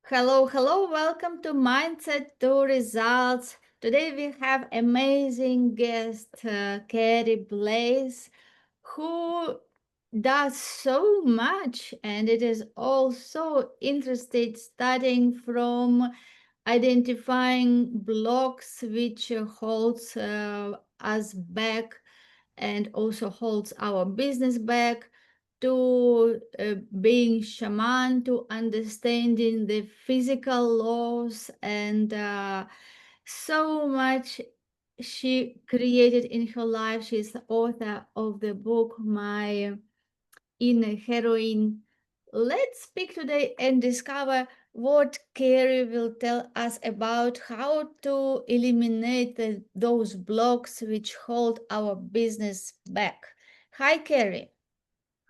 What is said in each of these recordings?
Hello, hello, welcome to Mindset to Results. Today we have amazing guest Kerry Blaze, who does so much, and it is also interested starting from identifying blocks which holds us back and also holds our business back, to being shaman, to understanding the physical laws, and so much she created in her life. She's the author of the book My Inner Heroine. Let's speak today and discover what Kerry will tell us about how to eliminate those blocks which hold our business back. Hi, Kerry.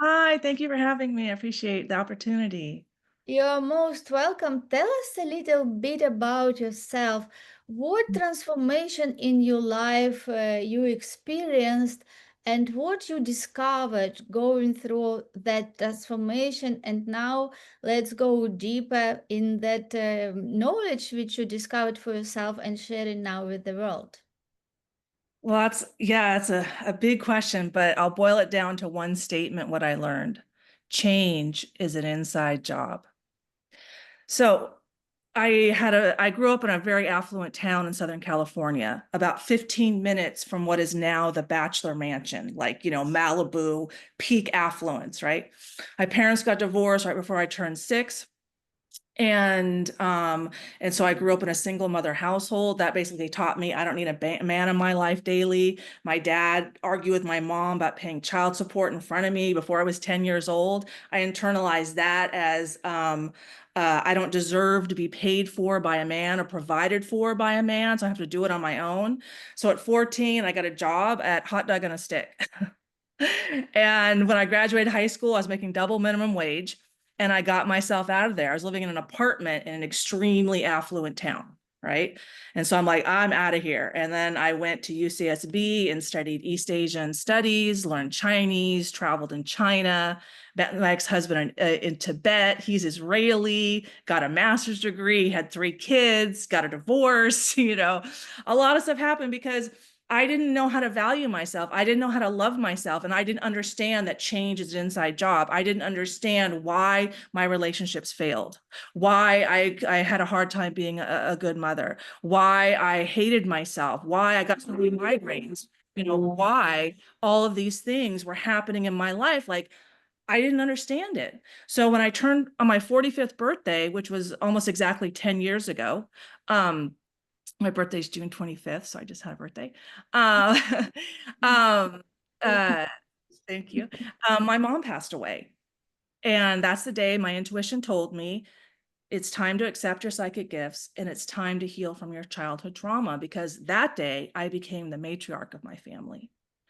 Hi, thank you for having me. I appreciate the opportunity. You're most welcome. Tell us a little bit about yourself. What transformation in your life you experienced, and what you discovered going through that transformation? And now let's go deeper in that knowledge which you discovered for yourself and share it now with the world. Well, it's a big question, but I'll boil it down to one statement, what I learned. Change is an inside job. So I grew up in a very affluent town in Southern California, about 15 minutes from what is now the Bachelor Mansion, like, Malibu, peak affluence, right? My parents got divorced right before I turned 6. And so I grew up in a single mother household. That basically taught me I don't need a man in my life daily. My dad argued with my mom about paying child support in front of me before I was 10 years old. I internalized that as I don't deserve to be paid for by a man or provided for by a man, so I have to do it on my own. So at 14, I got a job at Hot Dog on a Stick. And when I graduated high school, I was making double minimum wage, and I got myself out of there. I was living in an apartment in an extremely affluent town, right? And so I'm like, I'm out of here. And then I went to UCSB and studied East Asian studies, learned Chinese, traveled in China, met my ex-husband in Tibet. He's Israeli, got a master's degree, had 3 kids, got a divorce. A lot of stuff happened because I didn't know how to value myself. I didn't know how to love myself. And I didn't understand that change is an inside job. I didn't understand why my relationships failed, why I had a hard time being a good mother, why I hated myself, why I got so many migraines, why all of these things were happening in my life. Like, I didn't understand it. So when I turned on my 45th birthday, which was almost exactly 10 years ago, my birthday is June 25th, so I just had a birthday. Uh, um, uh, Thank you. My mom passed away. And that's the day my intuition told me it's time to accept your psychic gifts and it's time to heal from your childhood trauma, because that day I became the matriarch of my family.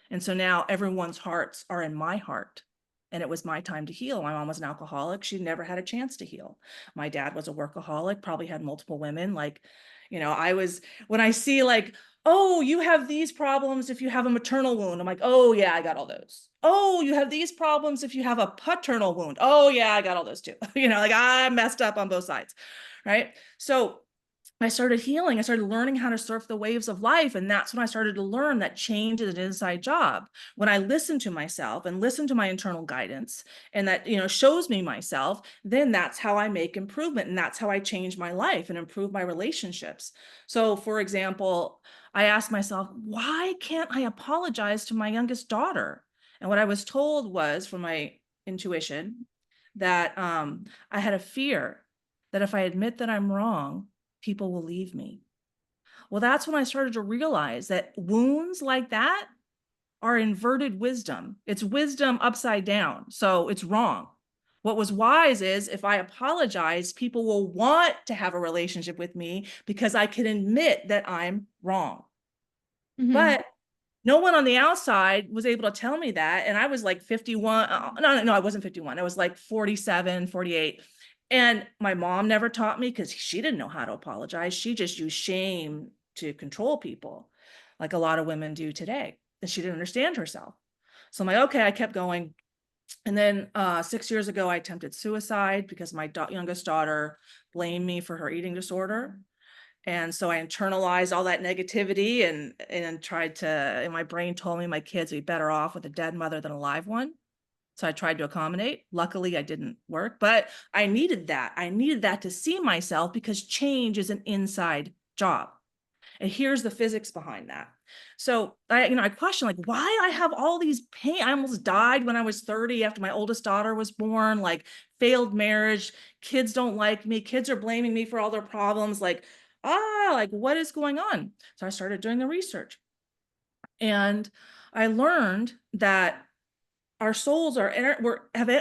And so now everyone's hearts are in my heart. And it was my time to heal. My mom was an alcoholic. She never had a chance to heal. My dad was a workaholic, probably had multiple women. When I see like, oh, you have these problems if you have a maternal wound. I'm like, oh yeah, I got all those. Oh, you have these problems if you have a paternal wound. Oh yeah, I got all those too. Like I messed up on both sides, right? So I started healing. I started learning how to surf the waves of life. And that's when I started to learn that change is an inside job. When I listen to myself and listen to my internal guidance, and that, shows me myself, then that's how I make improvement. And that's how I change my life and improve my relationships. So, for example, I asked myself, why can't I apologize to my youngest daughter? And what I was told was, from my intuition, that I had a fear that if I admit that I'm wrong, people will leave me. Well, that's when I started to realize that wounds like that are inverted wisdom. It's wisdom upside down. So it's wrong. What was wise is if I apologize, people will want to have a relationship with me because I can admit that I'm wrong. Mhm. But no one on the outside was able to tell me that. And I was like 51. No, I wasn't 51. I was like 47, 48. And my mom never taught me because she didn't know how to apologize. She just used shame to control people, like a lot of women do today. And she didn't understand herself. So I'm like, okay, I kept going. And then 6 years ago, I attempted suicide because my youngest daughter blamed me for her eating disorder. And so I internalized all that negativity and tried to, and my brain told me my kids would be better off with a dead mother than a live one. So I tried to accommodate. Luckily, I didn't work, but I needed that. I needed that to see myself because change is an inside job. And here's the physics behind that. So I question, like, why I have all these pain. I almost died when I was 30 after my oldest daughter was born, like failed marriage, kids don't like me, kids are blaming me for all their problems. Like what is going on? So I started doing the research. And I learned that our souls are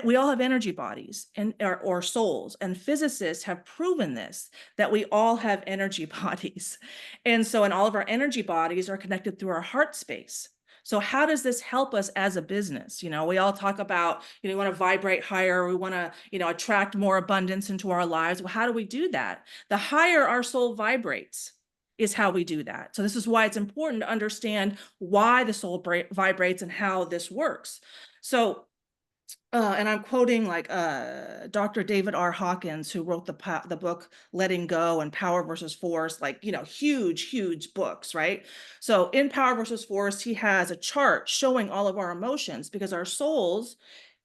we all have energy bodies and or souls, and physicists have proven this, that we all have energy bodies. And so, and all of our energy bodies are connected through our heart space. So how does this help us as a business? We all talk about, we want to vibrate higher, we want to, attract more abundance into our lives. Well, how do we do that? The higher our soul vibrates is how we do that. So this is why it's important to understand why the soul vibrates and how this works. So, and I'm quoting like Dr. David R. Hawkins, who wrote the book Letting Go and Power versus Force, like, huge books, right? So in Power versus Force, he has a chart showing all of our emotions, because our souls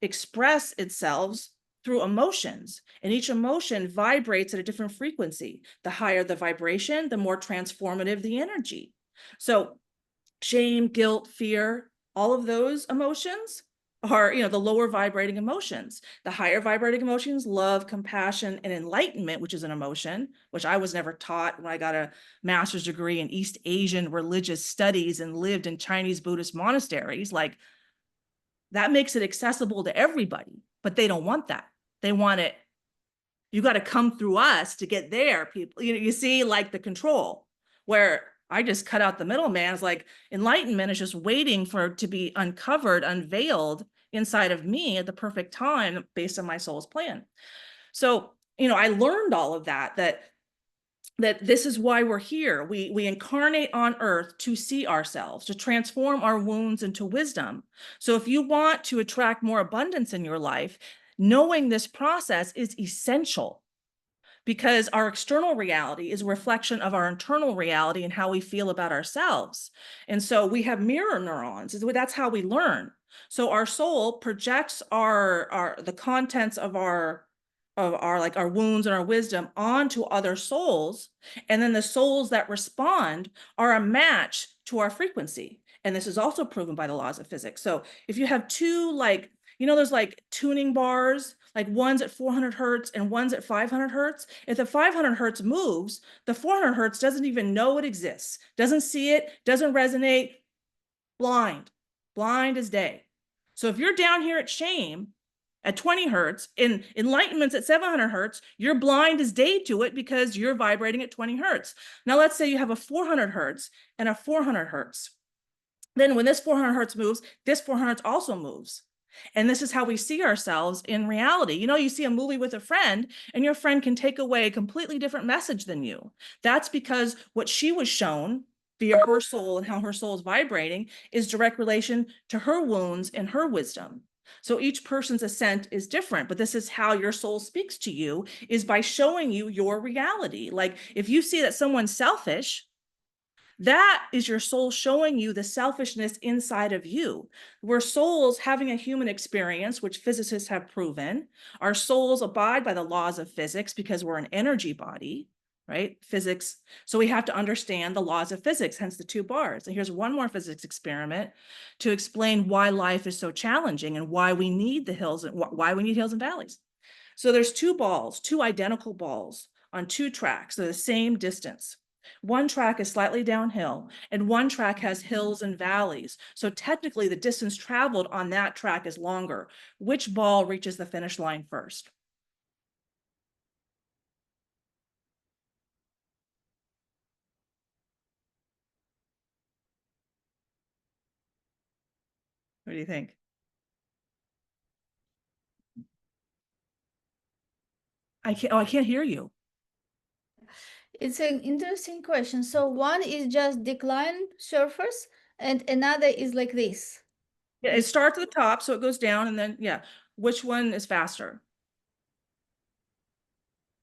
express itself through emotions, and each emotion vibrates at a different frequency. The higher the vibration, the more transformative the energy. So shame, guilt, fear, all of those emotions are, the lower vibrating emotions. The higher vibrating emotions, love, compassion, and enlightenment, which is an emotion, which I was never taught when I got a master's degree in East Asian religious studies and lived in Chinese Buddhist monasteries. Like, that makes it accessible to everybody, but they don't want that. They want it, you got to come through us to get there, people. You see, like the control, where I just cut out the middleman. It's like enlightenment is just waiting for it to be uncovered, unveiled inside of me at the perfect time based on my soul's plan. So, I learned all of that this is why we're here. We incarnate on earth to see ourselves, to transform our wounds into wisdom. So if you want to attract more abundance in your life, knowing this process is essential, because our external reality is a reflection of our internal reality and how we feel about ourselves. And so we have mirror neurons. That's how we learn. So our soul projects the contents of our like our wounds and our wisdom onto other souls, and then the souls that respond are a match to our frequency. And this is also proven by the laws of physics. So if you have two, like, there's like tuning bars, like one's at 400 hertz and one's at 500 hertz. If the 500 hertz moves, the 400 hertz doesn't even know it exists, doesn't see it, doesn't resonate, blind as day. So if you're down here at shame at 20 hertz, in enlightenment's at 700 hertz, you're blind as day to it because you're vibrating at 20 hertz. Now let's say you have a 400 hertz and a 400 hertz. Then when this 400 hertz moves, this 400 hertz also moves. And this is how we see ourselves in reality. You see a movie with a friend, and your friend can take away a completely different message than you. That's because what she was shown via her soul and how her soul is vibrating is direct relation to her wounds and her wisdom. So each person's ascent is different, but this is how your soul speaks to you, is by showing you your reality. Like if you see that someone's selfish, that is your soul showing you the selfishness inside of you. We're souls having a human experience, which physicists have proven. Our souls abide by the laws of physics because we're an energy body, right? Physics. So we have to understand the laws of physics, hence the 2 bars. And here's one more physics experiment to explain why life is so challenging and why we need the hills and why we need hills and valleys. So there's 2 balls, 2 identical balls on 2 tracks. They're the same distance. One track is slightly downhill and one track has hills and valleys. So technically the distance traveled on that track is longer. Which ball reaches the finish line first? What do you think? I can't hear you. It's an interesting question. So one is just decline surface and another is like this. Yeah, it starts at the top, so it goes down, and then, yeah, which one is faster?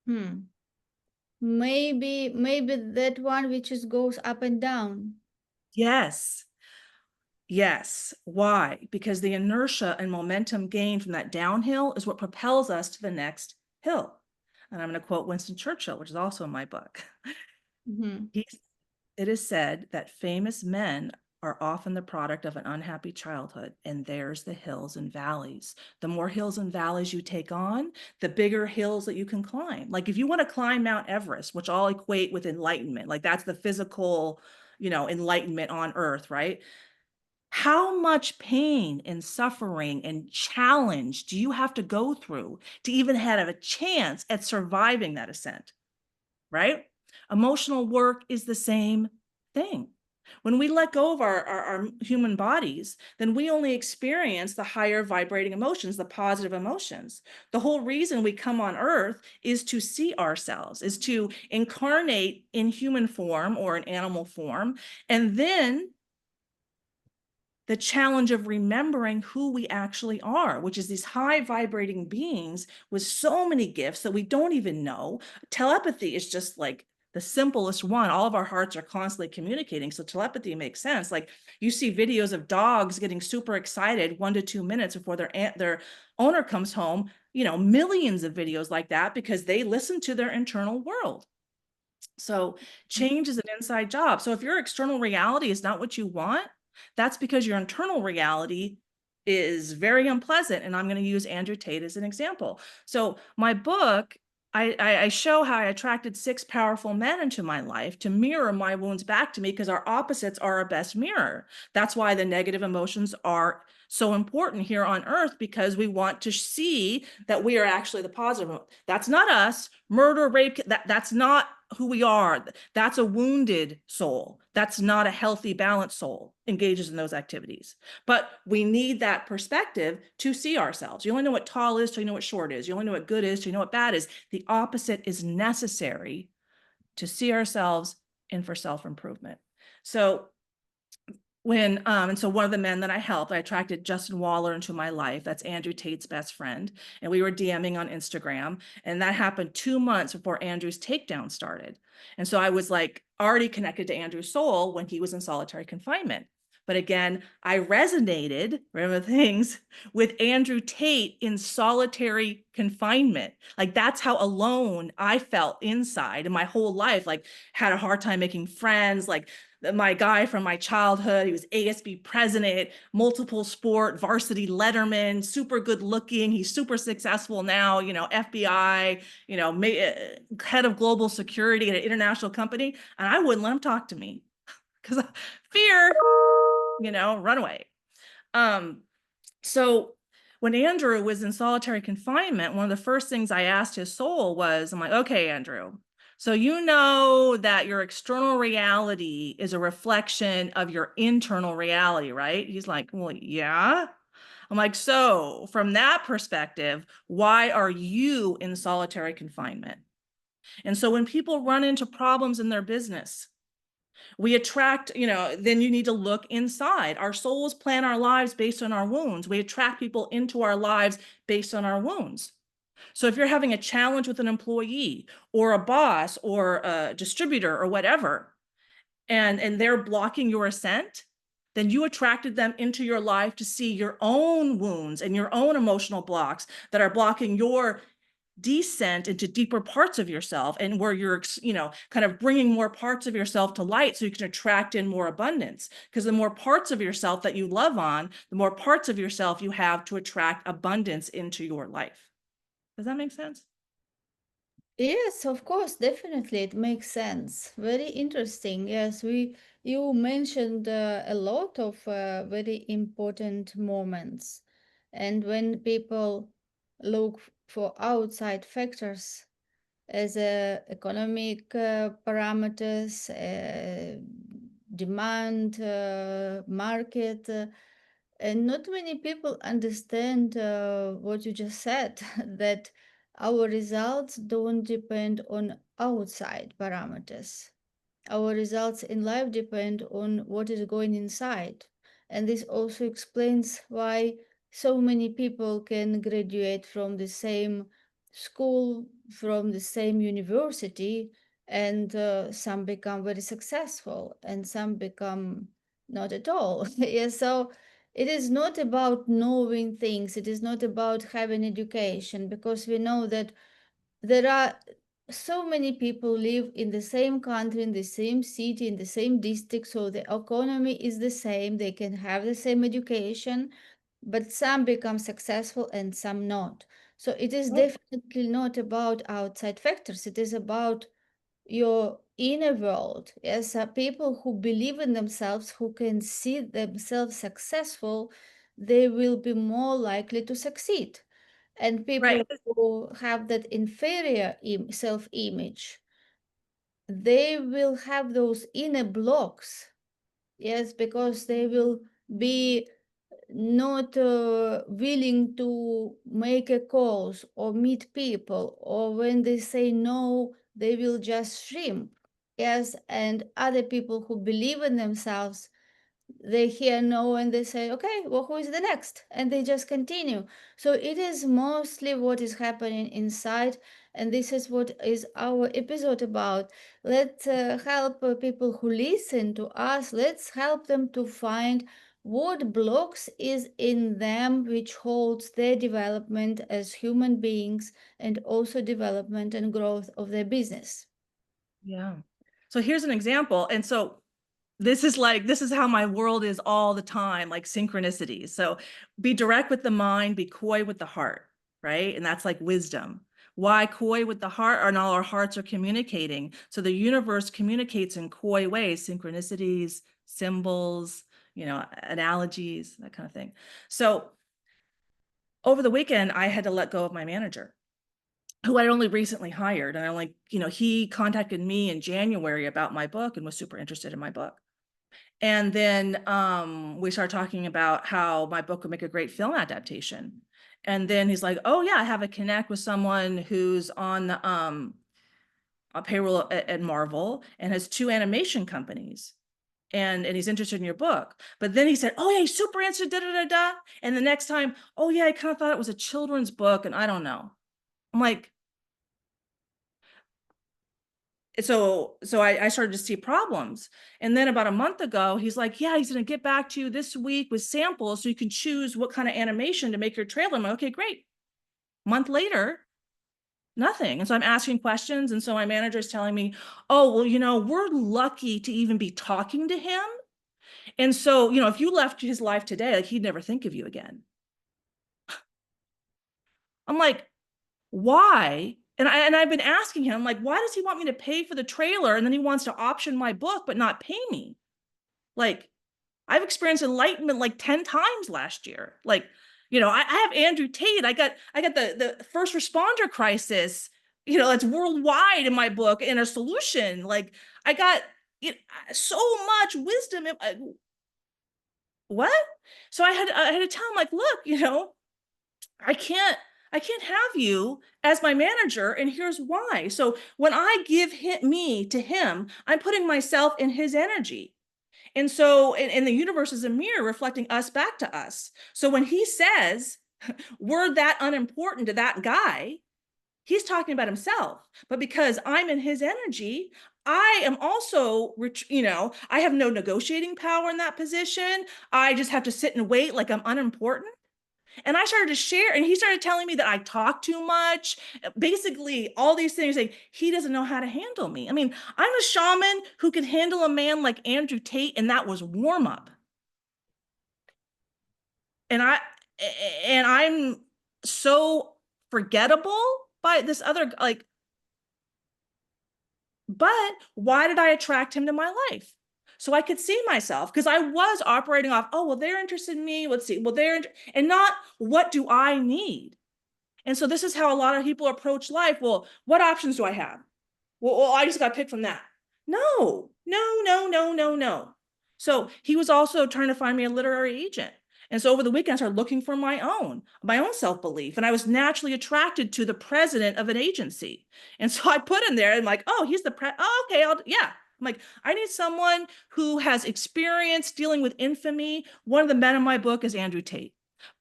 Hmm. Maybe that one which is goes up and down. Yes. Yes. Why? Because the inertia and momentum gained from that downhill is what propels us to the next hill. And I'm going to quote Winston Churchill, which is also in my book. Mm-hmm. It is said that famous men are often the product of an unhappy childhood, and there's the hills and valleys. The more hills and valleys you take on, the bigger hills that you can climb. Like if you want to climb Mount Everest, which I'll equate with enlightenment, like that's the physical, enlightenment on earth, right? How much pain and suffering and challenge do you have to go through to even have a chance at surviving that ascent, right? Emotional work is the same thing. When we let go of our human bodies, then we only experience the higher vibrating emotions, the positive emotions. The whole reason we come on earth is to see ourselves, is to incarnate in human form or in animal form, and then the challenge of remembering who we actually are, which is these high vibrating beings with so many gifts that we don't even know. Telepathy is just like the simplest one. All of our hearts are constantly communicating. So telepathy makes sense. Like you see videos of dogs getting super excited 1 to 2 minutes before their owner comes home, millions of videos like that because they listen to their internal world. So change is an inside job. So if your external reality is not what you want, that's because your internal reality is very unpleasant. And I'm going to use Andrew Tate as an example. So my book, I show how I attracted 6 powerful men into my life to mirror my wounds back to me because our opposites are our best mirror. That's why the negative emotions are so important here on earth, because we want to see that we are actually the positive. That's not us. Murder, rape, that's not who we are. That's a wounded soul. That's not a healthy, balanced soul engages in those activities. But we need that perspective to see ourselves. You only know what tall is till you know what short is. You only know what good is till you know what bad is. The opposite is necessary to see ourselves and for self-improvement. So and so one of the men that I helped, I attracted Justin Waller into my life. That's Andrew Tate's best friend. And we were DMing on Instagram. And that happened 2 months before Andrew's takedown started. And so I was like already connected to Andrew's soul when he was in solitary confinement. But again, I resonated, remember things, with Andrew Tate in solitary confinement. Like that's how alone I felt inside, and my whole life, like had a hard time making friends, like my guy from my childhood. He was ASB president, multiple sport, varsity letterman, super good looking. He's super successful now, FBI, head of global security at an international company. And I wouldn't let him talk to me because fear, run away. So when Andrew was in solitary confinement, one of the first things I asked his soul was, I'm like, okay, Andrew, so you know that your external reality is a reflection of your internal reality, right? He's like, well, yeah. I'm like, so from that perspective, why are you in solitary confinement? And so when people run into problems in their business, we attract, then you need to look inside. Our souls plan our lives based on our wounds. We attract people into our lives based on our wounds. So if you're having a challenge with an employee or a boss or a distributor or whatever, and they're blocking your ascent, then you attracted them into your life to see your own wounds and your own emotional blocks that are blocking your descent into deeper parts of yourself, and where you're, kind of bringing more parts of yourself to light so you can attract in more abundance. Because the more parts of yourself that you love on, the more parts of yourself you have to attract abundance into your life. Does that make sense? Yes, of course, definitely, it makes sense. Very interesting. Yes, you mentioned a lot of very important moments, and when people look for outside factors as economic parameters, demand, market. And not many people understand what you just said, that our results don't depend on outside parameters. Our results in life depend on what is going inside. And this also explains why so many people can graduate from the same school, from the same university, and some become very successful and some become not at all. Yeah, so it is not about knowing things, it is not about having education, because we know that there are so many people live in the same country, in the same city, in the same district, so the economy is the same, they can have the same education, but some become successful and some not. So it is definitely not about outside factors, it is about your inner world. Yes, people who believe in themselves, who can see themselves successful, they will be more likely to succeed. And Right. people who have that inferior self-image, they will have those inner blocks. Yes, because they will be not willing to make a calls or meet people, or when they say no, they will just shrimp. Yes, and other people who believe in themselves, they hear no and they say, okay, well, who is the next? And they just continue. So it is mostly what is happening inside. And this is what is our episode about. Let's help people who listen to us. Let's help them to find what blocks is in them which holds their development as human beings and also development and growth of their business. Yeah. So here's an example. And so this is how my world is all the time, like synchronicities. So be direct with the mind, be coy with the heart, right? And that's like wisdom. Why coy with the heart? Or all our hearts are communicating. So the universe communicates in coy ways, synchronicities, symbols, analogies, that kind of thing. So over the weekend, I had to let go of my manager, who I only recently hired. And he contacted me in January about my book and was super interested in my book. And then we started talking about how my book would make a great film adaptation. And then he's like, oh yeah, I have a connect with someone who's on the a payroll at Marvel and has 2 animation companies. And he's interested in your book. But then he said, oh yeah, he's super interested, da da da da. And the next time, oh yeah, I kind of thought it was a children's book, and I don't know. I'm like, so I started to see problems. And then about a month ago, he's like, yeah, he's going to get back to you this week with samples so you can choose what kind of animation to make your trailer. I'm like, okay, great. Month later, nothing. And so I'm asking questions. And so my manager is telling me, oh, well, we're lucky to even be talking to him. And so, if you left his life today, like, he'd never think of you again. I'm like, why? And I've been asking him, like, why does he want me to pay for the trailer? And then he wants to option my book, but not pay me. Like, I've experienced enlightenment like 10 times last year. Like, I have Andrew Tate. I got the first responder crisis, that's worldwide in my book, and a solution. Like, I got so much wisdom. What? So I had to tell him, like, look, I can't have you as my manager, and here's why. So when I give me to him, I'm putting myself in his energy. And so, and the universe is a mirror reflecting us back to us. So when he says we're that unimportant to that guy, he's talking about himself. But because I'm in his energy, I am also, I have no negotiating power in that position. I just have to sit and wait like I'm unimportant. And I started to share, and he started telling me that I talk too much. Basically, all these things, like, he doesn't know how to handle me. I mean, I'm a shaman who can handle a man like Andrew Tate, and that was warm up. And I'm so forgettable by this other, like, but why did I attract him to my life? So I could see myself, because I was operating off, oh, well, they're interested in me. Let's see. Well, and not what do I need? And so this is how a lot of people approach life. Well, what options do I have? Well, I just got picked from that. No, no, no, no, no, no. So he was also trying to find me a literary agent. And so over the weekend, I started looking for my own self-belief. And I was naturally attracted to the president of an agency. And so I put in there and like, oh, he's the oh, okay, yeah. I'm like, I need someone who has experience dealing with infamy. One of the men in my book is Andrew Tate.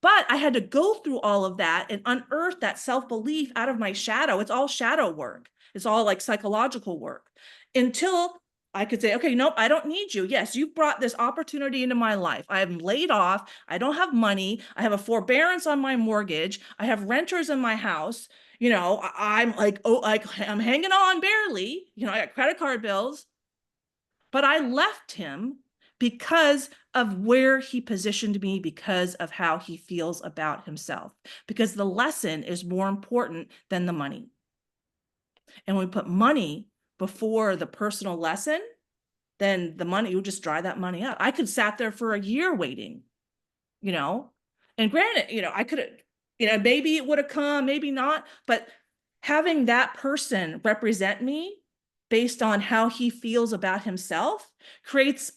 But I had to go through all of that and unearth that self-belief out of my shadow. It's all shadow work. It's all like psychological work until I could say, okay, nope, I don't need you. Yes, you've brought this opportunity into my life. I am laid off. I don't have money. I have a forbearance on my mortgage. I have renters in my house. I'm like, oh, like I'm hanging on barely. I got credit card bills. But I left him because of where he positioned me, because of how he feels about himself, because the lesson is more important than the money. And when we put money before the personal lesson, then the money, you just dry that money out. I could sat there for a year waiting, you know, and granted, I could have, maybe it would have come, maybe not, but having that person represent me based on how he feels about himself creates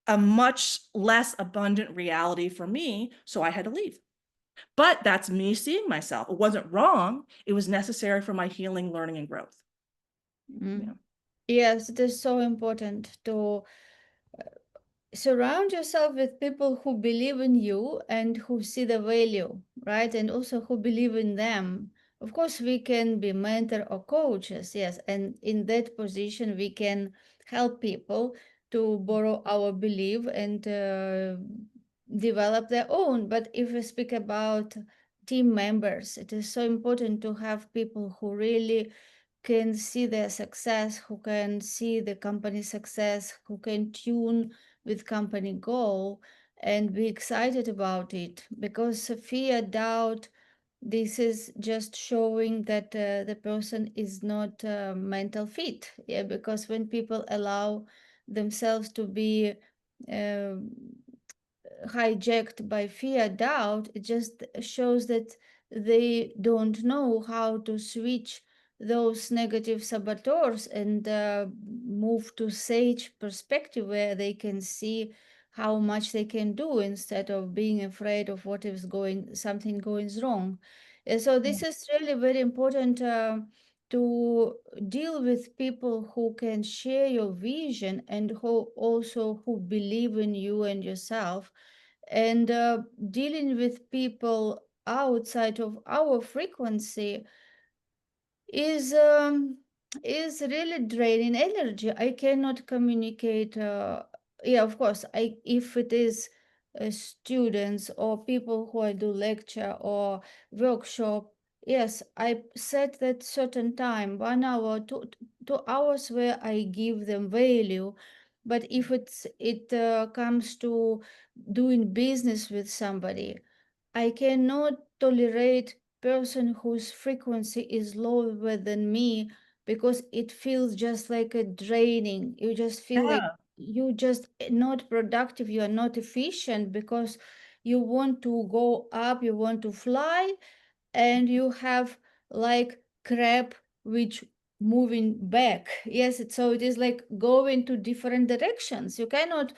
a much less abundant reality for me. So I had to leave. But that's me seeing myself. It wasn't wrong. It was necessary for my healing, learning, and growth. Yeah. Yes, it is so important to surround yourself with people who believe in you and who see the value, right? And also who believe in them. Of course, we can be mentor or coaches, yes. And in that position, we can help people to borrow our belief and develop their own. But if we speak about team members, it is so important to have people who really can see their success, who can see the company's success, who can tune with company goal and be excited about it, because fear, doubt, this is just showing that the person is not mental fit. Yeah, because when people allow themselves to be um hijacked by fear, doubt, it just shows that they don't know how to switch those negative saboteurs and move to sage perspective where they can see how much they can do instead of being afraid of what is something going wrong. And so this is really very important to deal with people who can share your vision and who believe in you and yourself, and dealing with people outside of our frequency is um, is really draining energy. I cannot communicate. Yeah, of course. If it is students or people who I do lecture or workshop, yes, I set that certain time, 1 hour, 2 hours where I give them value. But if it comes to doing business with somebody, I cannot tolerate person whose frequency is lower than me, because it feels just like a draining. You just feel like Yeah. you just not productive, you are not efficient, because you want to go up, you want to fly, and you have like crab which moving back. Yes, so it is like going to different directions. You cannot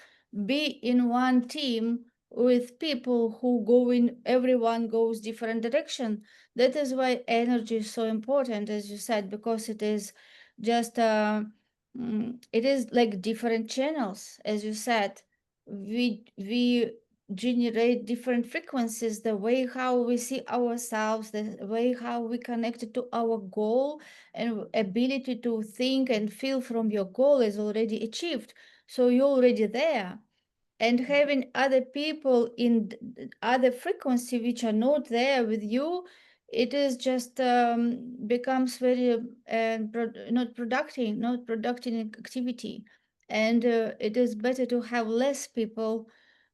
be in one team with people who go in, everyone goes different direction. That is why energy is so important, as you said, because it is just it is like different channels, as you said. We generate different frequencies, the way how we see ourselves, the way how we connect to our goal, and ability to think and feel from your goal is already achieved, so you're already there. And having other people in other frequency which are not there with you, it is just becomes very not productive activity. And it is better to have less people,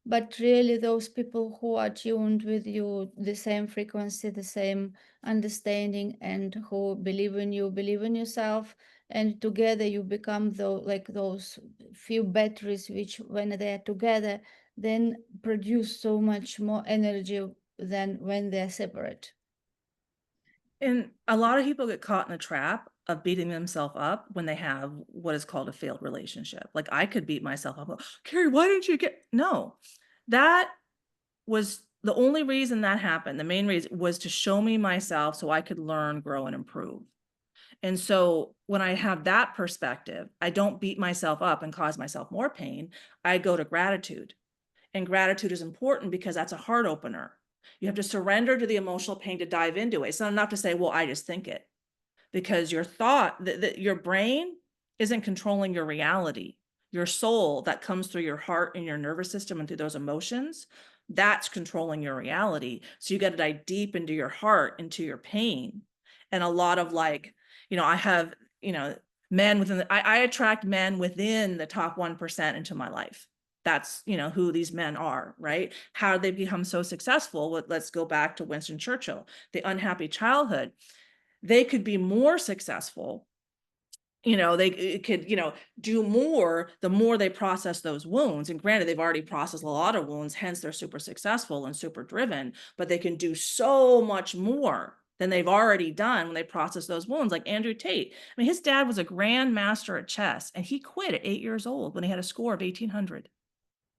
but really those people who are tuned with you, the same frequency, the same understanding, and who believe in you, believe in yourself, and together you become those few batteries which, when they're together, then produce so much more energy than when they're separate. And a lot of people get caught in the trap of beating themselves up when they have what is called a failed relationship. Like I could beat myself up. Kerry, why didn't you get? No, that was the only reason that happened. The main reason was to show me myself so I could learn, grow, and improve. And so when I have that perspective, I don't beat myself up and cause myself more pain. I go to gratitude. And gratitude is important because that's a heart opener. You have to surrender to the emotional pain to dive into it. It's not enough to say, well, I just think it, because your thought, your brain isn't controlling your reality. Your soul that comes through your heart and your nervous system and through those emotions, that's controlling your reality. So you got to dive deep into your heart, into your pain. And a lot of like, I have, men within I attract men within the top 1% into my life. That's, who these men are, right? How did they become so successful? Let's go back to Winston Churchill, the unhappy childhood. They could be more successful, they could, do more the more they process those wounds. And granted, they've already processed a lot of wounds, hence they're super successful and super driven, but they can do so much more than they've already done when they process those wounds. Like Andrew Tate, I mean, his dad was a grand master at chess, and he quit at 8 years old when he had a score of 1800.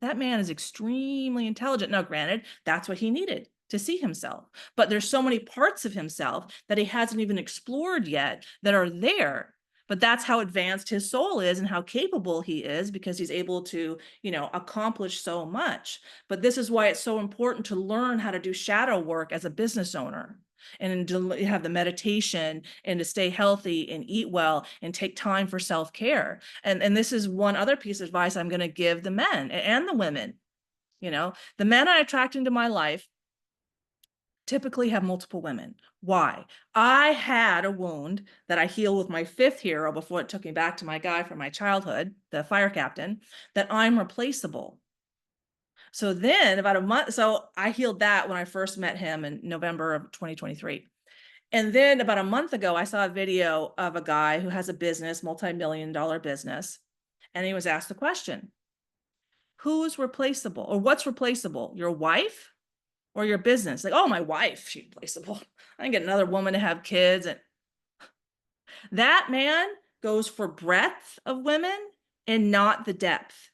That man is extremely intelligent. Now, granted, that's what he needed to see himself, but there's so many parts of himself that he hasn't even explored yet that are there. But that's how advanced his soul is and how capable he is, because he's able to, accomplish so much. But this is why it's so important to learn how to do shadow work as a business owner, and to have the meditation, and to stay healthy and eat well and take time for self-care. And this is one other piece of advice I'm going to give the men and the women. The men I attract into my life typically have multiple women. Why? I had a wound that I healed with my fifth hero before it took me back to my guy from my childhood, the fire captain, that I'm replaceable. So then about a month, so I healed that when I first met him in November of 2023. And then about a month ago, I saw a video of a guy who has a business, multi-million-dollar business. And he was asked the question, who's replaceable, or what's replaceable? Your wife or your business? Like, oh, my wife, she's replaceable. I can get another woman to have kids. And that man goes for breadth of women and not the depth.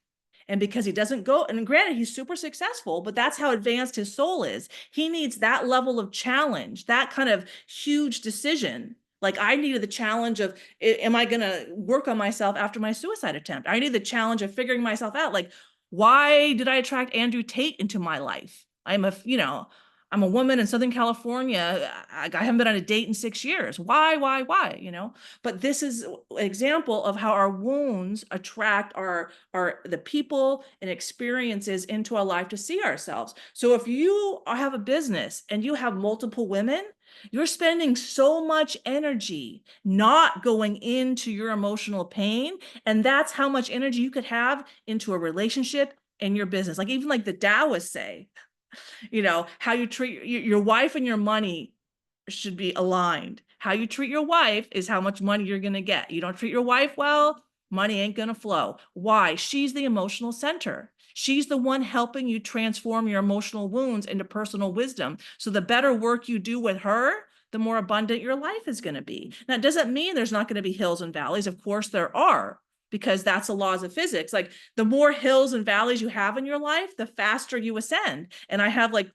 And because he doesn't go, and granted, he's super successful, but that's how advanced his soul is. He needs that level of challenge, that kind of huge decision. Like I needed the challenge of, am I going to work on myself after my suicide attempt? I need the challenge of figuring myself out. Like, why did I attract Andrew Tate into my life? I'm a woman in Southern California. I haven't been on a date in 6 years. Why? But this is an example of how our wounds attract the people and experiences into our life to see ourselves. So if you have a business and you have multiple women, you're spending so much energy not going into your emotional pain. And that's how much energy you could have into a relationship and your business. Like even like the Taoists say, how you treat your wife and your money should be aligned. How you treat your wife is how much money you're going to get. You don't treat your wife well, money ain't going to flow. Why? She's the emotional center. She's the one helping you transform your emotional wounds into personal wisdom. So the better work you do with her, the more abundant your life is going to be. Now, it doesn't mean there's not going to be hills and valleys. Of course there are, because that's the laws of physics. Like the more hills and valleys you have in your life, the faster you ascend. And I have like,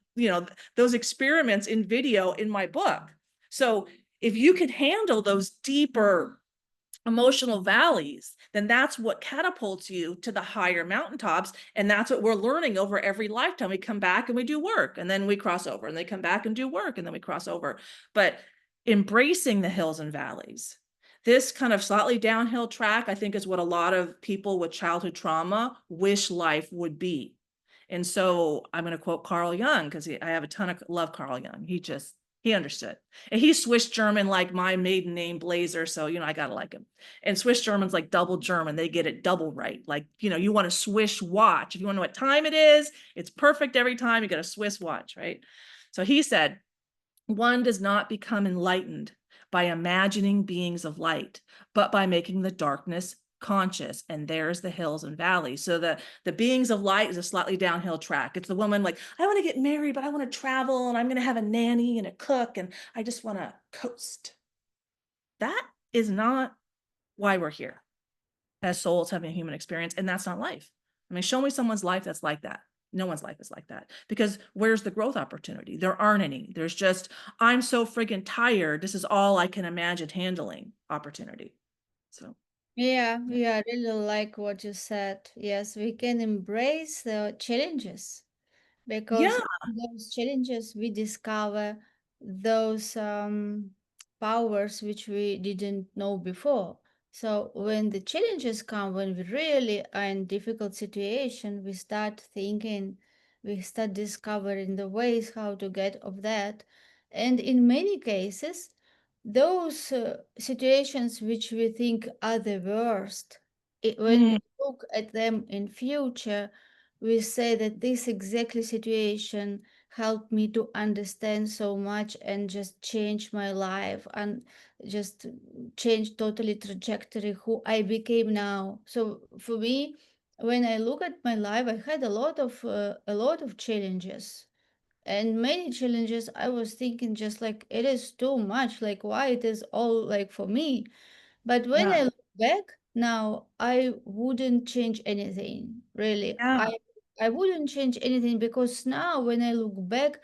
those experiments in video in my book. So if you can handle those deeper emotional valleys, then that's what catapults you to the higher mountaintops. And that's what we're learning over every lifetime. We come back and we do work, and then we cross over, and they come back and do work, and then we cross over. But embracing the hills and valleys, this kind of slightly downhill track, I think, is what a lot of people with childhood trauma wish life would be. And so I'm going to quote Carl Jung, because I have a ton of love Carl Jung. He understood. And he's Swiss German, like my maiden name Blazer. So, I got to like him. And Swiss German's like double German. They get it double right. Like, you want a Swiss watch. If you want to know what time it is, it's perfect every time. You get a Swiss watch, right? So he said, one does not become enlightened by imagining beings of light, but by making the darkness conscious. And there's the hills and valleys. So the beings of light is a slightly downhill track. It's the woman like, I want to get married, but I want to travel, and I'm going to have a nanny and a cook, and I just want to coast. That is not why we're here as souls having a human experience. And that's not life. I mean, show me someone's life that's like that. No one's life is like that because where's the growth opportunity? There aren't any. There's just, I'm so friggin' tired. This is all I can imagine handling opportunity. So, Yeah, yeah. yeah, I really like what you said. Yes, we can embrace the challenges because Yeah. in those challenges we discover those powers which we didn't know before. So when the challenges come, when we really are in difficult situation, we start thinking, we start discovering the ways how to get of that. And in many cases, those situations which we think are the worst, when we Mm, look at them in future, we say that this exactly situation helped me to understand so much and just change my life and just change totally trajectory who I became now. So for me, when I look at my life, I had a lot of challenges and many challenges. I was thinking just like it is too much, like why it is all like for me. But when yeah. I look back now, I wouldn't change anything, really. Yeah. I wouldn't change anything because now when I look back,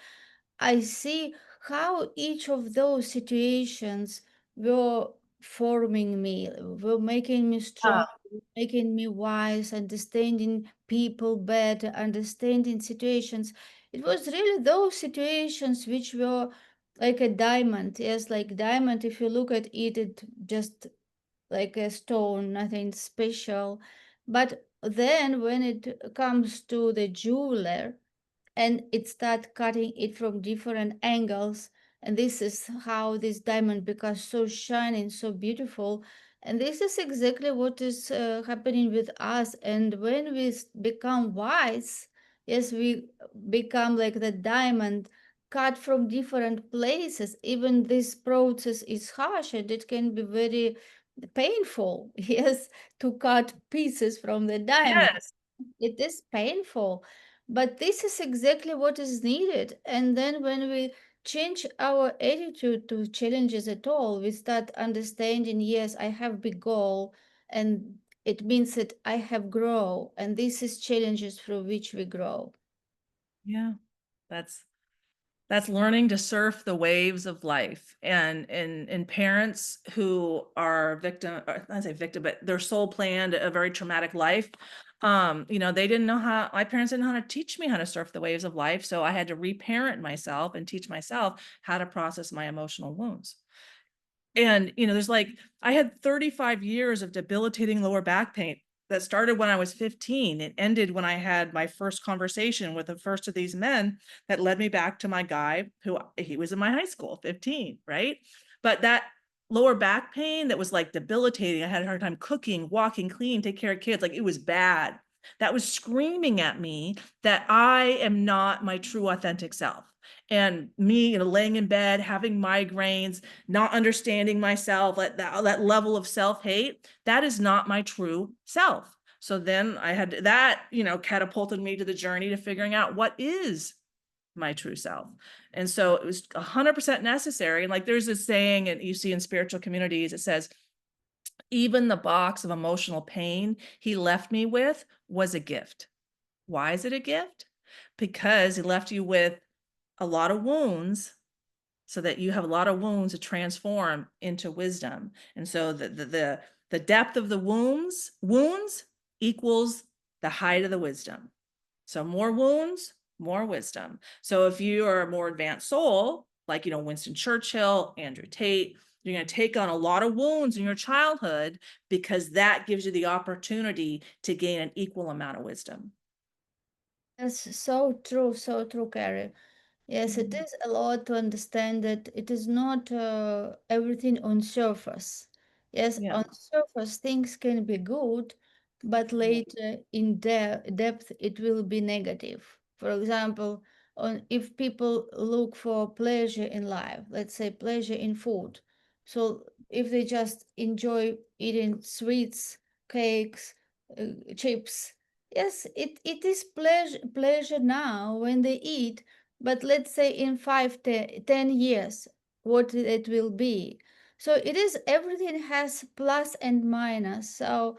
I see how each of those situations were forming me, were making me Yeah. strong, making me wise, understanding people better, understanding situations. It was really those situations which were like a diamond. Yes, like diamond, if you look at it, it just like a stone, nothing special. But then when it comes to the jeweler, and it start cutting it from different angles, and this is how this diamond becomes so shining, so beautiful. And this is exactly what is happening with us. And when we become wise, yes, we become like the diamond cut from different places. Even this process is harsh and it can be very painful, yes, to cut pieces from the diamond. Yes. It is painful, but this is exactly what is needed. And then when we change our attitude to challenges at all, we start understanding, yes, I have big goal, and it means that I have grow, and this is challenges through which we grow. Yeah. That's that's learning to surf the waves of life. And parents who are victim, or I say victim, but their soul planned a very traumatic life. They didn't know how, my parents didn't know how to teach me how to surf the waves of life. So I had to reparent myself and teach myself how to process my emotional wounds. And, there's like, I had 35 years of debilitating lower back pain that started when I was 15. It ended when I had my first conversation with the first of these men that led me back to my guy who he was in my high school, 15, right? But that lower back pain that was like debilitating, I had a hard time cooking, walking, clean, take care of kids. Like it was bad. That was screaming at me that I am not my true authentic self. And me, laying in bed, having migraines, not understanding myself, that level of self-hate, that is not my true self. So then I had that, catapulted me to the journey to figuring out what is my true self. And so it was 100% necessary. And like there's this saying, and you see in spiritual communities, it says, even the box of emotional pain he left me with was a gift. Why is it a gift? Because he left you with a lot of wounds so that you have a lot of wounds to transform into wisdom. And so the depth of the wounds equals the height of the wisdom. So more wounds, more wisdom. So if you are a more advanced soul, like Winston Churchill, Andrew Tate, you're going to take on a lot of wounds in your childhood because that gives you the opportunity to gain an equal amount of wisdom. That's so true, Carrie. Yes, it Mhm. is a lot to understand that it is not everything on surface. Yes, Yeah. on surface things can be good, but later in depth it will be negative. For example, on if people look for pleasure in life, let's say pleasure in food. So if they just enjoy eating sweets, cakes, chips, yes, it is pleasure now when they eat, but let's say in 10 years, what it will be. So it is everything has plus and minus. So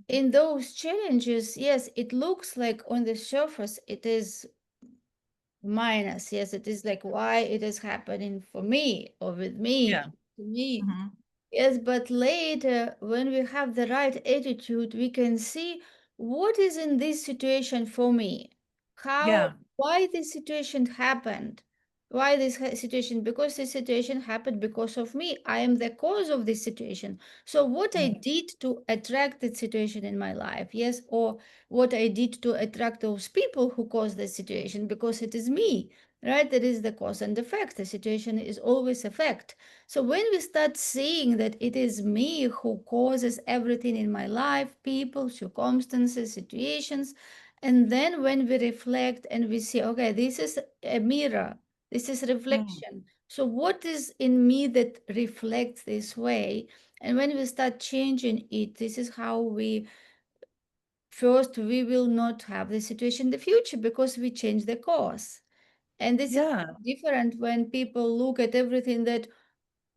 in those challenges, yes, it looks like on the surface it is minus. Yes, it is like why it is happening for me or with Yeah. me, to me. Hmm. Yes, but later, when we have the right attitude, we can see what is in this situation for me. Yeah. Why this situation happened? Why this situation? Because this situation happened because of me. I am the cause of this situation. So, what I Mm. did to attract that situation in my life, yes, or what I did to attract those people who caused the situation, because it is me, right? That is the cause and effect. The situation is always effect. So when we start seeing that it is me who causes everything in my life, people, circumstances, situations, and then when we reflect and we see, okay, this is a mirror, this is Mm. reflection. So what is in me that reflects this way? And when we start changing it, this is how we first we will not have the situation in the future because we change the course. And this is Yeah. different when people look at everything that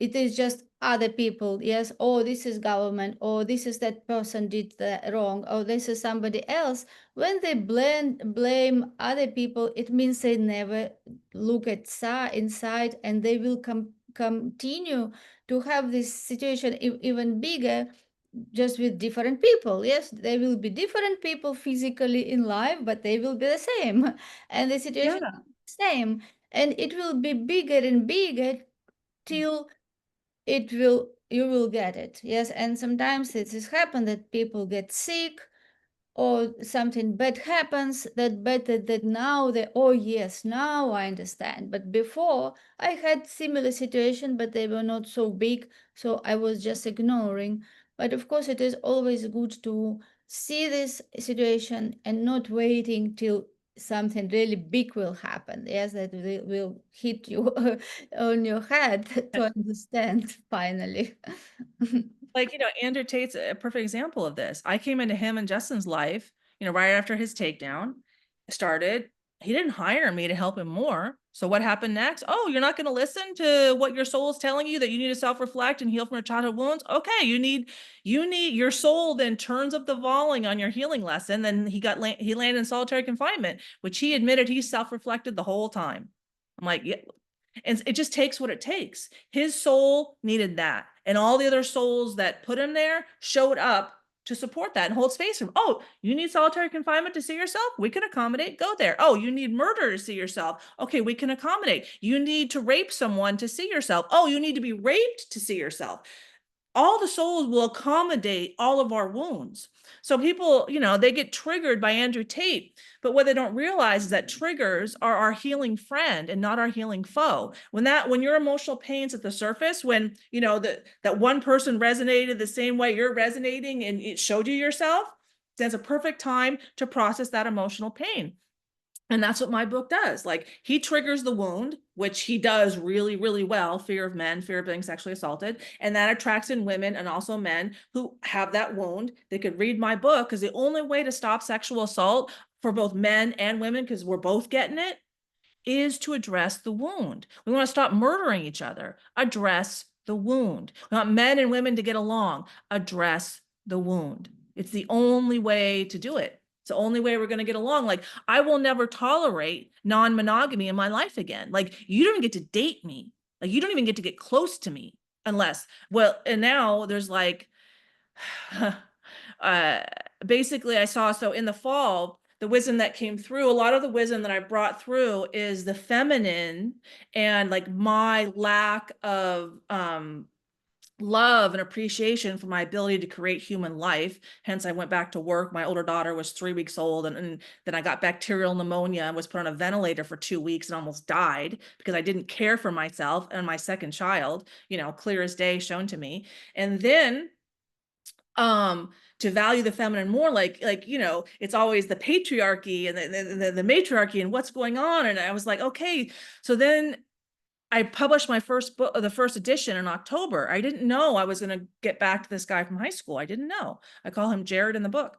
it is just other people, yes, oh this is government, or this is that person did that wrong, or this is somebody else. When they blame other people, it means they never look at inside, and they will continue to have this situation even bigger, just with different people. Yes, they will be different people physically in life, but they will be the same and the situation Yeah. same, and it will be bigger and bigger till it will you will get it. Yes, and sometimes it has happened that people get sick or something bad happens, that better that now they, oh yes, now I understand, but before I had similar situation, but they were not so big, so I was just ignoring. But of course it is always good to see this situation and not waiting till something really big will happen, yes, that will hit you on your head to understand finally. Like, Andrew Tate's a perfect example of this. I came into him and Justin's life, right after his takedown started. He didn't hire me to help him more. So what happened next? Oh, you're not going to listen to what your soul is telling you, that you need to self-reflect and heal from your childhood wounds. Okay, you need your soul then turns up the volume on your healing lesson. Then he landed in solitary confinement, which he admitted he self-reflected the whole time. I'm like, yeah, and it just takes what it takes. His soul needed that. And all the other souls that put him there showed up to support that and hold space for him. Oh, you need solitary confinement to see yourself? We can accommodate. Go there. Oh, you need murder to see yourself? Okay, we can accommodate. You need to rape someone to see yourself? Oh, you need to be raped to see yourself? All the souls will accommodate all of our wounds. So people, they get triggered by Andrew Tate, but what they don't realize is that triggers are our healing friend and not our healing foe. When your emotional pain's at the surface, when that one person resonated the same way you're resonating and it showed you yourself, that's a perfect time to process that emotional pain. And that's what my book does. Like, he triggers the wound, which he does really, really well. Fear of men, fear of being sexually assaulted. And that attracts in women and also men who have that wound. They could read my book, because the only way to stop sexual assault for both men and women, because we're both getting it, is to address the wound. We want to stop murdering each other. Address the wound. We want men and women to get along. Address the wound. It's the only way to do it. It's the only way we're going to get along. Like, I will never tolerate non-monogamy in my life again. Like, you don't even get to date me. Like, you don't even get to get close to me unless, well, and now there's like, uh, basically I saw, so in the fall, the wisdom that came through, a lot of the wisdom that I brought through is the feminine, and like my lack of love and appreciation for my ability to create human life. Hence, I went back to work. My older daughter was 3 weeks old, and then I got bacterial pneumonia and was put on a ventilator for 2 weeks and almost died because I didn't care for myself and my second child, clear as day shown to me. And then to value the feminine more, like it's always the patriarchy and the matriarchy and what's going on. And I was like, okay. So then I published my first book, the first edition, in October. I didn't know I was going to get back to this guy from high school. I didn't know. I call him Jared in the book.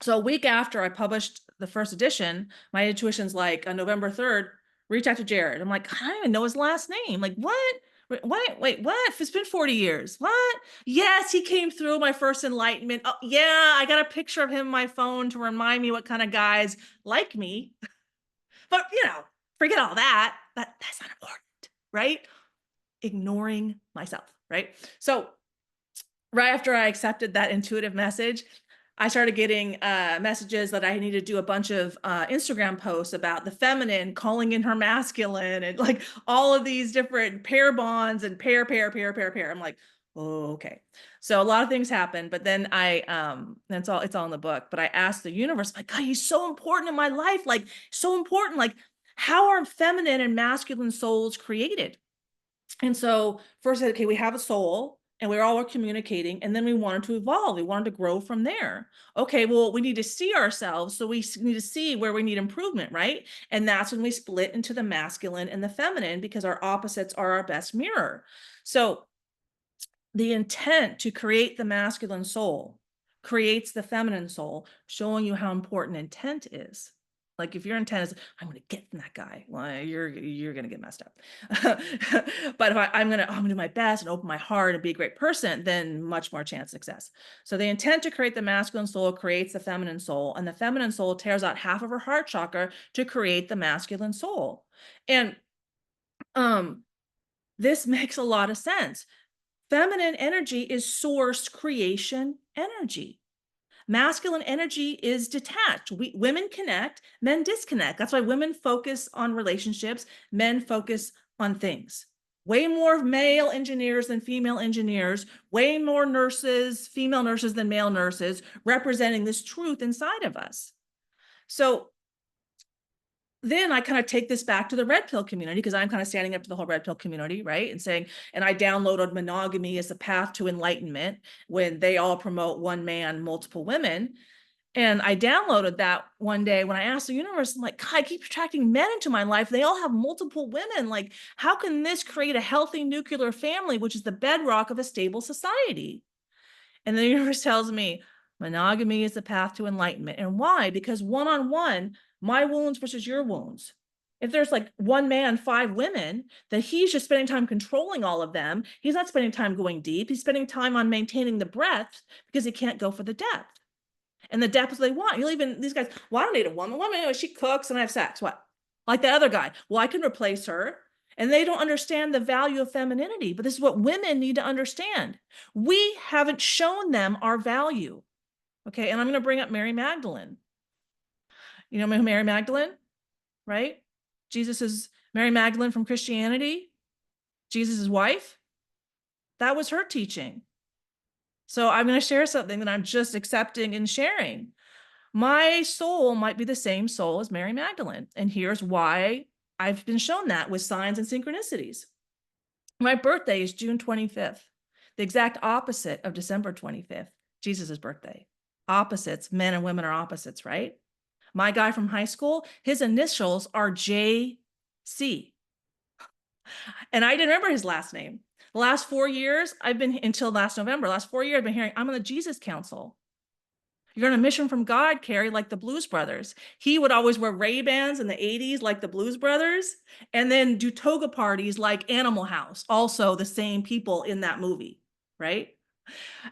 So a week after I published the first edition, my intuition's like, on November 3rd, reach out to Jared. I'm like, I don't even know his last name. Like, what? Wait, what? It's been 40 years. What? Yes, he came through my first enlightenment. Oh, yeah, I got a picture of him on my phone to remind me what kind of guys like me. But, forget all that. That's not important, right? Ignoring myself, right? So right after I accepted that intuitive message, I started getting messages that I need to do a bunch of Instagram posts about the feminine calling in her masculine and like all of these different pair bonds and pair. I'm like, oh, okay. So a lot of things happened, but then it's all in the book, but I asked the universe, like, God, he's so important in my life. Like so important. Like how are feminine and masculine souls created? And so first I said, okay, we have a soul and we're all communicating, and then we wanted to evolve. We wanted to grow from there. Okay, well, we need to see ourselves. So we need to see where we need improvement, right? And that's when we split into the masculine and the feminine, because our opposites are our best mirror. So the intent to create the masculine soul creates the feminine soul, showing you how important intent is. Like if your intent is, I'm going to get that guy, well, you're going to get messed up. But if I'm going to do my best and open my heart and be a great person, then much more chance of success. So the intent to create the masculine soul creates the feminine soul, and the feminine soul tears out half of her heart chakra to create the masculine soul. And this makes a lot of sense. Feminine energy is source creation energy. Masculine energy is detached. Women connect, men disconnect. That's why women focus on relationships, men focus on things. Way more male engineers than female engineers, way more nurses, female nurses than male nurses, representing this truth inside of us. So then I kind of take this back to the red pill community, because I'm kind of standing up to the whole red pill community, right? And saying, and I downloaded monogamy as the path to enlightenment when they all promote one man, multiple women. And I downloaded that one day when I asked the universe, I'm like, God, I keep attracting men into my life. They all have multiple women. Like, how can this create a healthy nuclear family, which is the bedrock of a stable society? And the universe tells me monogamy is the path to enlightenment. And why? Because one-on-one, my wounds versus your wounds. If there's like one man, 5 women, then he's just spending time controlling all of them. He's not spending time going deep. He's spending time on maintaining the breadth because he can't go for the depth. And the depth is what they want. You'll even, these guys, well, I don't need a woman. Woman, she cooks and I have sex. What? Like the other guy. Well, I can replace her. And they don't understand the value of femininity. But this is what women need to understand. We haven't shown them our value. Okay. And I'm going to bring up Mary Magdalene. You know Mary Magdalene, right? Mary Magdalene from Christianity, Jesus's wife. That was her teaching. So I'm going to share something that I'm just accepting and sharing. My soul might be the same soul as Mary Magdalene. And here's why I've been shown that with signs and synchronicities. My birthday is June 25th, the exact opposite of December 25th, Jesus's birthday. Opposites, men and women are opposites, right? My guy from high school, his initials are JC. And I didn't remember his last name. The last 4 years, until last November, last 4 years, I've been hearing, I'm on the Jesus Council. You're on a mission from God, Kerry, like the Blues Brothers. He would always wear Ray-Bans in the 80s, like the Blues Brothers, and then do toga parties like Animal House, also the same people in that movie, right?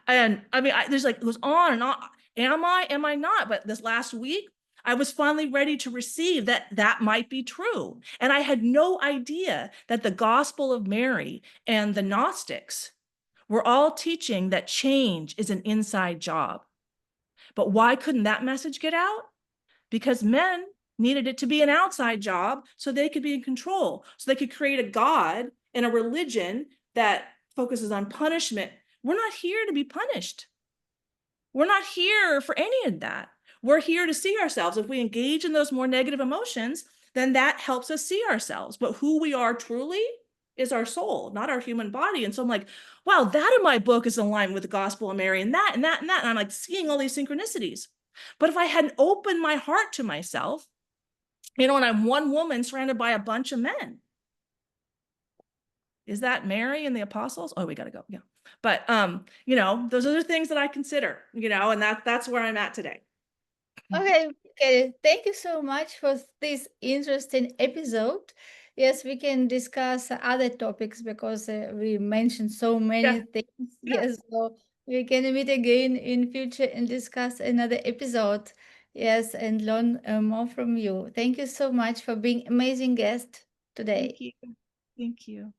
And I mean, there's like, it goes on and on. Am I not? But this last week, I was finally ready to receive that might be true. And I had no idea that the Gospel of Mary and the Gnostics were all teaching that change is an inside job. But why couldn't that message get out? Because men needed it to be an outside job so they could be in control, so they could create a God and a religion that focuses on punishment. We're not here to be punished. We're not here for any of that. We're here to see ourselves. If we engage in those more negative emotions, then that helps us see ourselves. But who we are truly is our soul, not our human body. And so I'm like, wow, that in my book is in line with the Gospel of Mary and that and that and that. And I'm like seeing all these synchronicities. But if I hadn't opened my heart to myself, and I'm one woman surrounded by a bunch of men. Is that Mary and the apostles? Oh, we got to go. Yeah. But, those are the things that I consider, and that's where I'm at today. Okay, Kerry, thank you so much for this interesting episode. Yes, we can discuss other topics because we mentioned so Yeah, many things. yeah. Yes, so we can meet again in future and discuss another episode. Yes, and learn more from you. Thank you so much for being amazing guest Thank today. you. Thank you.